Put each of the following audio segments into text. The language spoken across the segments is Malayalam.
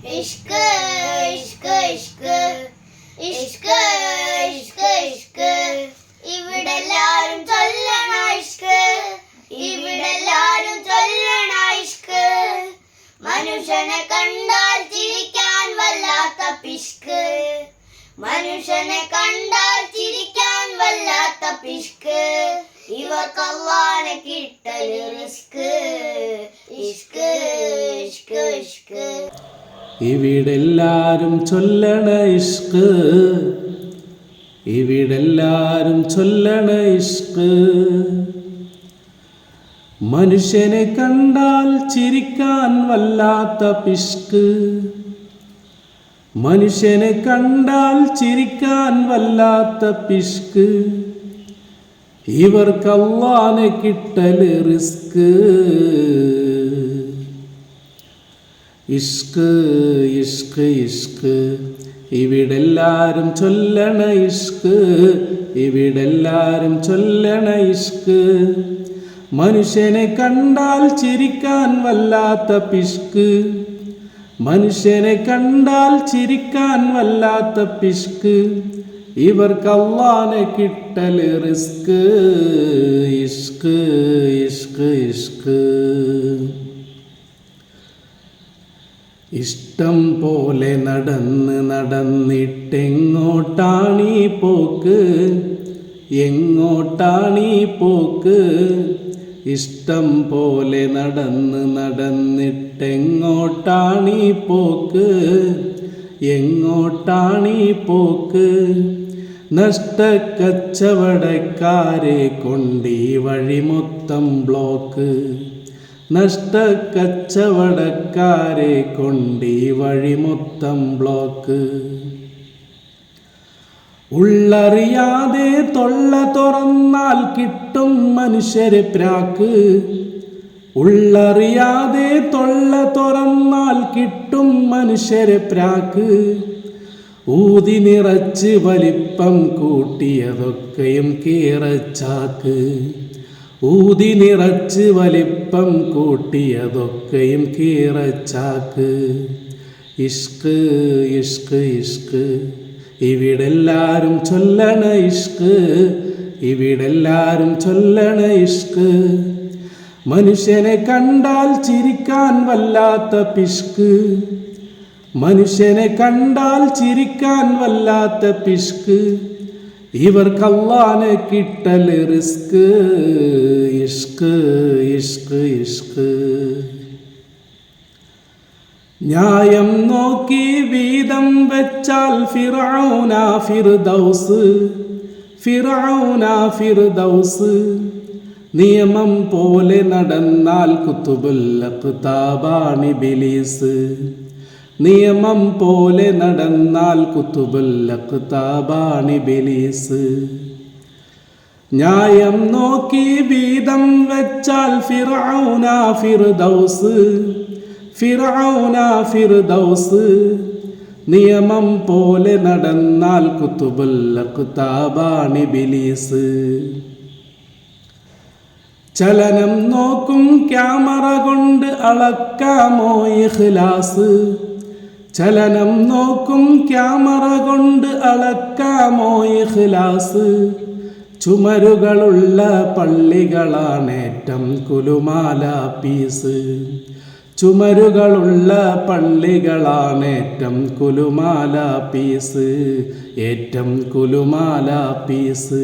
ഇഷ്ക് ഇഷ്ക് ഇഷ്ക് ഇഷ്ക് ഇഷ്ക് ഇഷ്ക് ഇവിടെല്ലാരും ചൊല്ലണ ഇഷ്ക് ഇവിടെല്ലാരും ചൊല്ലണ ഇഷ്ക് മനുഷ്യനെ കണ്ടാൽ ചിരിക്കാൻ വല്ലാത്ത പിഷ്ക് മനുഷ്യനെ കണ്ടാൽ ചിരിക്കാൻ വല്ലാത്ത പിഷ്ക് ഇവർക്ക് അല്ലാഹുവിനെ കിട്ടല് റിസ്ക് ഇഷ്ക് ഇഷ്ക് ഇഷ്ക് ഇവിടെല്ലാരും ചൊല്ലണ ഇഷ്ക് ഇവിടെല്ലാരും ചൊല്ലണ ഇഷ്ക് മനുഷ്യനെ കണ്ടാൽ ചിരിക്കാൻ വല്ലാത്ത പിഷ്ക് മനുഷ്യനെ കണ്ടാൽ ചിരിക്കാൻ വല്ലാത്ത പിഷ്ക് ഇവർക്ക് അല്ലാഹുവിനെ കിട്ടല് റിസ്ക് ഇഷ്ക് ഇഷ്ക് ഇഷ്ക് ഇവിടെല്ലാരും ചൊല്ലണ ഇഷ്ക് ഇവിടെല്ലാരും ചൊല്ലണ ഇഷ്ക് മനുഷ്യനെ കണ്ടാൽ ചിരിക്കാൻ വല്ലാത്ത പിഷ്ക് മനുഷ്യനെ കണ്ടാൽ ചിരിക്കാൻ വല്ലാത്ത പിഷ്ക് ഇവർക്ക് അല്ലാഹുവിനെ കിട്ടല് റിസ്ക് ഇഷ്ക് ഇഷ്ക് ഇഷ്ക് ഇഷ്ടം പോലെ നടന്ന് നടന്നിട്ടെങ്ങോട്ടാണീ പോക്ക് എങ്ങോട്ടാണീ പോക്ക് ഇഷ്ടം പോലെ നടന്ന് നടന്നിട്ടെങ്ങോട്ടാണീ പോക്ക് എങ്ങോട്ടാണീ പോക്ക് നഷ്ടക്കച്ചവടക്കാരെ കൊണ്ടീ വഴി മൊത്തം ബ്ലോക്ക് നഷ്ടക്കച്ചവടക്കാരെ കൊണ്ടീ വഴി മൊത്തം ബ്ലോക്ക് ഉള്ളറിയാതെ തൊള്ള തുറന്നാൽ കിട്ടും മനുഷ്യരെ പ്രാക്ക് ഉള്ളറിയാതെ തൊള്ള തുറന്നാൽ കിട്ടും മനുഷ്യരെ പ്രാക്ക് ഊതി നിറച്ച് വലിപ്പം കൂട്ടിയതൊക്കെയും കീറച്ചാക്ക് ഊതി നിറച്ച് വലിപ്പം കൂട്ടിയതൊക്കെയും കീറച്ചാക്ക് ഇഷ്ക് ഇഷ്ക് ഇഷ്ക് ഇവിടെല്ലാരും ചൊല്ലണ ഇഷ്ക് ഇവിടെല്ലാരും ചൊല്ലണ ഇഷ്ക് മനുഷ്യനെ കണ്ടാൽ ചിരിക്കാൻ വല്ലാത്ത പിഷ്ക് മനുഷ്യനെ കണ്ടാൽ ചിരിക്കാൻ വല്ലാത്ത പിഷ്ക് ഇവർക്ക് അല്ലാഹുവിനെ കിട്ടല് റിസ്ക് ഇഷ്ക് ഇഷ്ക് ഇഷ്ക് ന്യായം നോക്കി വീതം വെച്ചാൽ ഫിർഔന ഫിർദൗസ് ഫിർഔന ഫിർദൗസ് നിയമം പോലെ നടന്നാൽ കുതുബുൽ അഖ്താബാണ് ഇബ്ലീസ് നിയമം പോലെ നടന്നാൽ കുതുബുൽ അഖ്താബാണ് ഇബ്ലീസ് ന്യായം നോക്കി വീതം വെച്ചാൽ ഫിർഔന ഫിർദൗസ് ഫിർഔന ഫിർദൗസ് നിയമം പോലെ നടന്നാൽ കുതുബുൽ അഖ്താബാണ് ഇബ്ലീസ് ചലനം നോക്കും ക്യാമറ കൊണ്ട് അളക്കാമോ ഇഖ്ലാസ് ചലനം നോക്കും ക്യാമറ കൊണ്ട് അളക്കാമോ ഇഖ്ലാസ് ചുമരുകളുള്ള പള്ളികളാണേറ്റം കുലുമാല പീസ് ചുമരുകളുള്ള പള്ളികളാണേറ്റം കുലുമാല പീസ് ഏറ്റം കുലുമാല പീസ്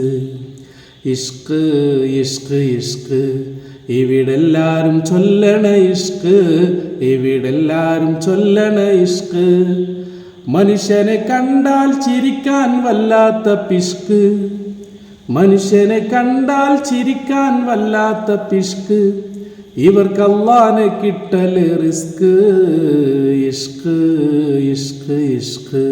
ഇഷ്ക് ഇഷ്ക് ഇഷ്ക് ഇവിടെല്ലാരും ചൊല്ലണ ഇഷ്ക് ഇവിടെല്ലാരും ചൊല്ലണ ഇഷ്ക് മനുഷ്യനെ കണ്ടാൽ ചിരിക്കാൻ വല്ലാത്ത പിഷ്ക് മനുഷ്യനെ കണ്ടാൽ ചിരിക്കാൻ വല്ലാത്ത പിഷ്ക് ഇവർക്ക് അല്ലാഹുവിനെ കിട്ടല് റിസ്ക് ഇഷ്ക് ഇഷ്ക് ഇഷ്ക്